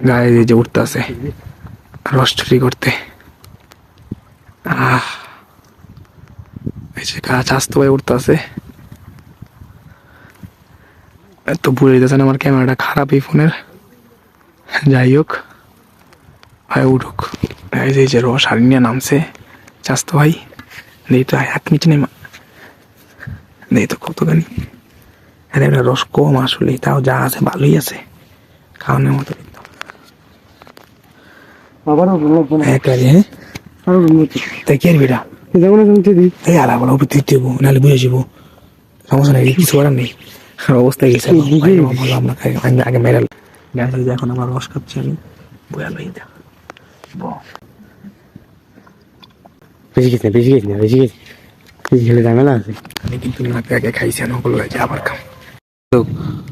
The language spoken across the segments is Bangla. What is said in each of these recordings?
গায়ে যে উঠতে আছে রস চুরি করতে। এই যে গাছ আস্তে ভাই উঠতে আছে। এত বুঝে যেতেছে না আমার ক্যামেরাটা খারাপ এই ফোনের। যাই হোক ভাই উঠুক। এই যে রস হারি নিয়ে নামছে চাস্তো ভাই। নেই তো এক নিচে নেই নেই তো কতখানি রস কম আসলে, তাও যা আছে ভালোই আছে খাওয়ানোর মতো। তাই কি আর বেটা নাহলে বুঝে যাবো, সমস্যা নেই, কিছু করার নেই। অবস্থায় গেছে আগে মেরাল এখন আমার রস খাচ্ছি আমি। বেশি গেছি না, বেশি গেছি না, বেশি গেছি, বেশি খেলে ঝামেলা আছে। আমি কিন্তু নাকে আগে খাইছি না, ওগুলো যে আবার খাম।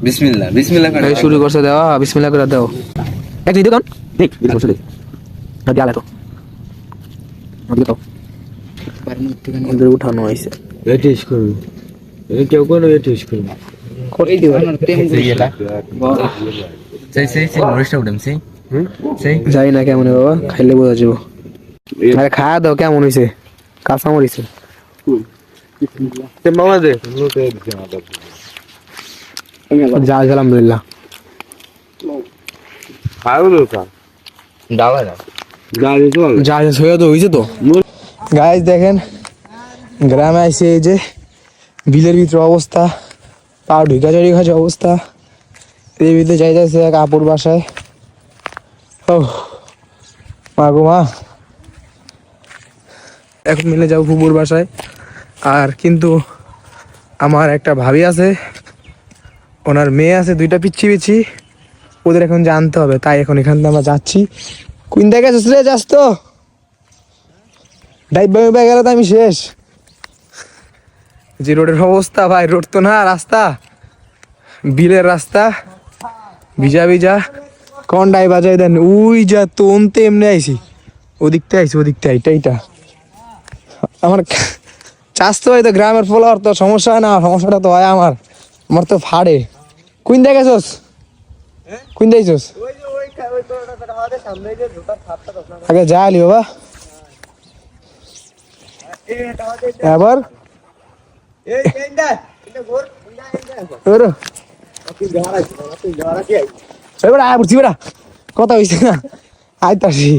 বিসমিল্লাহ বিসমিল্লাহ করে শুরু করছে দেওয়া, বিসমিল্লাহ করে দাও। এক দুই দোকান দেখ আলে তো ওদের উঠানো হয়েছে। টেস্ট করবি, কেউ কোনো টেস্ট করবি করে দিব যাই না কেমন বাবা, খাইলে বোঝা যাবো। আরে খাওয়া দাও কেমন হয়েছে, কাঁচা মরিছে মামা দে যা আলহামদুলিল্লাহ। যা হয়ে তো হয়েছে তো। গাইজ দেখেন গ্রামে আইসে, এই যে বিলের ভিতরে অবস্থা, পা ঢুকা চড়ি খাচ্ছে অবস্থা। এর ভিতরে যাইতেছে এক আপুর বাসায়। ও মা গো মা, এখন মিলে যাবো ফুপুর বাসায়। আর কিন্তু আমার একটা ভাবি আছে, ওনার মেয়ে আছে দুইটা পিচ্ছি পিচ্ছি, ওদের এখন জানতে হবে, তাই এখন এখান থেকে আমরা যাচ্ছি। কোন জায়গায় যাস তো ডাইভ বাই গেলে তো আমি শেষ। যে রোডের অবস্থা ভাই, রোড তো না রাস্তা, বিলের রাস্তা, ভিজা ভিজা। কোন ডাই বাজাই দেন, ওই যা তোনতে এমনি আইসি, ওদিকটা আইসি, ওদিকটা এইটা আমার চাষতে হয় তো গ্রামের ফলোয়ার, তো সমস্যা হয় না, সমস্যাটা তো হয় আমার তো ফাড়ে। কোন দেখেছোস, কোন দেখছোস আগে যা আলি বাবা। এবার কথা হয়েছে না, আইতাছি।